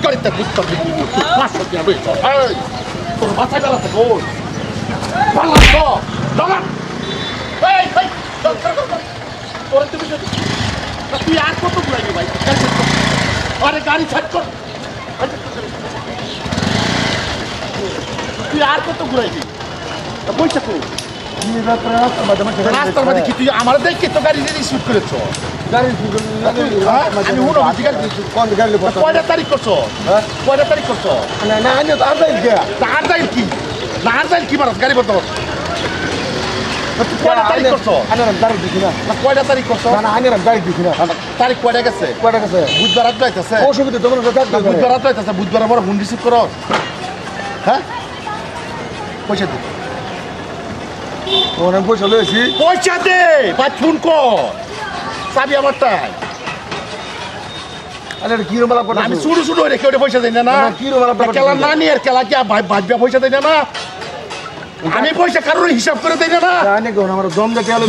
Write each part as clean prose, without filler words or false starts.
গাড়িতে কুত্তা বিক্রি করছি 500 টাকা বেচ এই তোর মাথায় বেলাতে গোল ভালো তো দাঁড়া এই তোর তুমি তুই আর কত ঘুরাইবি ভাই আরে গাড়ি ছাড় কর তুই আর কত ঘুরাইবি পয়সা কো রাস্তার মধ্যে কি তুই আমার দেখে তো গাড়ি রিসিভ করেছ আমি উনো কয়টা তারিখ করছো কয়টা তারিখ করছো না আর যাই কি না আর যাই কি মারস গাড়ি বলতে কয়টা তারিখ করছো কয়টা তারিখ করছো তারিখ কয়টা গেছে বুধবার রাত যাইতেছে বুধবার রাত যাইতেছে বুধবার আমার ফোন রিসিভ করো হ্যাঁ পয়সা দে পয়সা লয়েছি পয়সা দে ভাই ফোন কর চাবি আমার তাই আমি শুরু শুরু রেখে ওটা পয়সা দেয় না খেলা না নিয়ে খেলা কি ভাজবা পয়সা দেয় না আমি পয়সা কারোর হিসাব করে দেয় না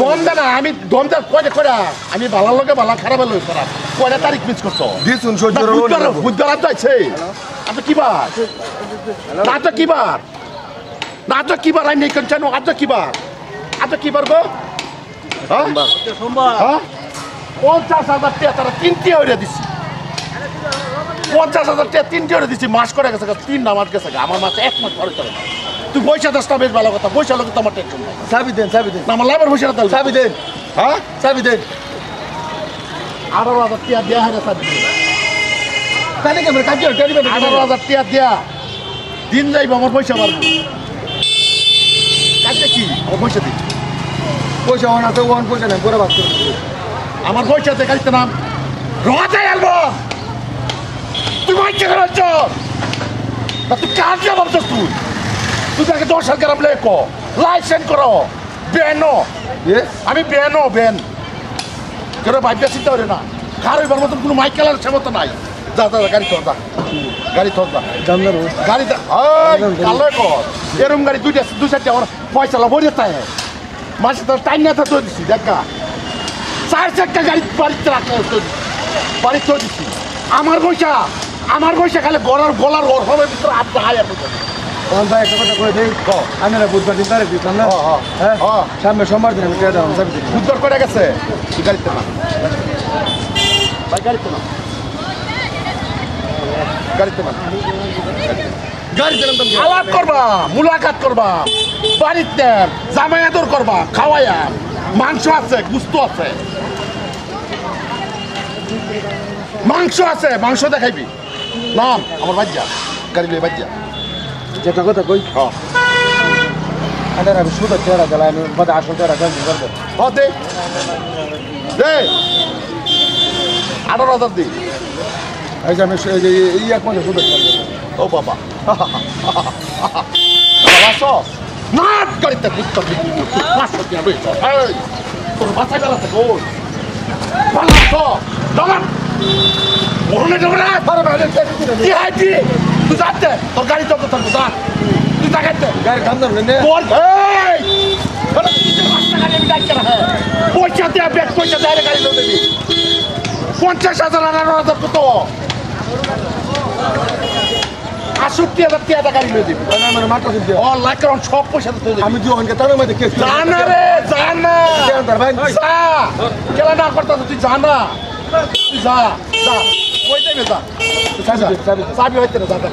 দম না আমি দম দা কয়টা কয়টা আমি ভালো লোকে ভালো খারাপ লোক খারাপ কয়টা তারিখ মিস করছো বুধবার রাত আছে আচ্ছা কি বার না তো কি বার না তো কি বার আমি নেই জানো আজ কি বার আজ কি বার গো সোমবার 50,000 টাকা তারা 3টে হইরা দিছি 50,000 টাকা 3টে হইরা দিছি মাস করে গেছে 3 না মাস গেছে আমার মাস 1 মাস পরে চলে তুই পয়সা দশটা বেশ ভালো কথা পয়সা লোক তোমার টেনশন নাই চাবি দেন না আমার লাভের পয়সা দাও চাবি দেন হ্যাঁ চাবি দেন 18,000 টাকা দেয়া হয় না চাবি দেন তাহলে কেমন কাজ করে 18,000 টাকা দেয়া দিন যাইব আমার পয়সা মারবো কাজটা কি আমার পয়সা দিচ্ছি পয়সা ওয়ান আছে ওয়ান পয়সা নেই পরে বাদ করে আমার পয়সাতে গাড়িতে নাম রাতে অ্যালবাম তুই মাইকে খেলাচ্ছ তুই কাজ ভাবছিস তুই তাকে 10,000 গ্রাম লেখো লাইসেন্স করো বেনো আমি বেন কেন ভাববে চিন্তা করে না কারো এবার মতন কোনো মাইক খেলার ক্ষমতা নাই যা গাড়ি তোর গাড়ি তোর গাড়িটা কালো কর এরম গাড়ি দুই চারটে আমার পয়সা লাভ হয়ে যেতে মাসে তোর টাইম না তো দিচ্ছি দেখা 4 গাড়ি বাড়িতে রাখতে বাড়ি তো দিচ্ছি আমার পয়সা খালি গলার ওর ভিতরে আপনার হাই আপনার একটা কথা করে দিই আমি বুধবার দিন তারিখ দিতাম না সামনে সোমবার দিন আমি বুধবার করে গেছে গাড়িতে না গাড়িতে না আলাপ করবা মুলাকাত করবা বাড়িতে জামাই আদর করবা খাওয়াইয়া মাংস আছে গুস্ত আছে মাংস দেখাইবি নাম আমার বাজ্যা গাড়ি লই বাজ্যা যেটা কথা কই আমি শুধু চেহারা গেলাম আমি বোধ আসল চেহারা করবো দে 18,000 দিই এই যে আমি এই এক মধ্যে শুধু ও বাবা না গাড়িতে কুত্তা বিক্রি করছি 500 টাকা বেচ তোর মাথায় বেলাতে গোল ভালো তো দাঁড়া মরণে যাবে না কি হাইটি তুই যাচ্ছে তোর গাড়ি চলতে থাকবো যা তুই দেখাচ্ছে গাড়ির দাম ধরবেন পয়সা দেয়া ব্যাগ পয়সা দেয় গাড়ি লোক দেবি 50,000 18,000 কত 68,000 টাকা গাড়ি লয়ে দিবি লাখ সব পয়সা আমি জানা রে জানা খেলা না করতে তুই জানা তুই যা কই দেবে যা চাবি হইতে না দাদা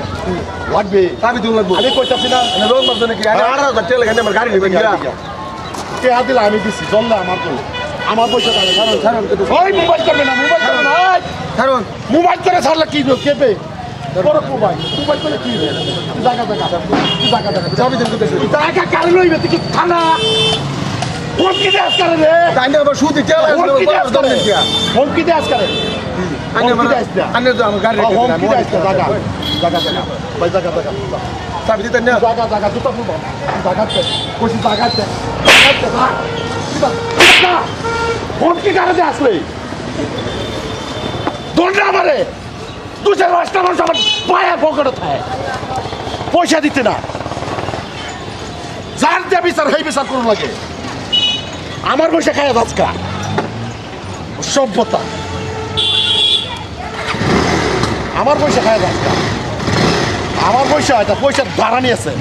লাগবে চাবি দিন লাগবে আমি কইতাছি না রোজ মারছ নাকি 18,000 টাকা লাগে আমার গাড়ি নেবেন কে দিলা আমি দিছি চললে আমার তো আমার পয়সা ওই মোবাইল করবে না মোবাইল করে ছাড়লে কি কেবে মোবাইল করে কি জায়গা চাবি দেন জায়গা কারণ হইবে তুই কি থানা হুমকি দেয়াস করে রে তাই না আবার সুদি কে হুমকি দেয়াস করে আনে তো আমার গাড়ি হুমকি দেয়াস জায়গা ভাই জায়গা চাবি দিতেন না জায়গা দুটো ফুল জায়গাতে কোশি জায়গাতে হুমকি কারে দেয়াস রে দৌড়া আমারে 2-4 মানুষ আমার পায়া পকেটে থাকে পয়সা দিতে না যার দিয়ে বিচার সেই বিচার করুন লাগে আমার পয়সা খায় আজকা সভ্যতা আমার পয়সা খায় যাস না। আমার পয়সা এটা পয়সার ভাড়া নিয়েছে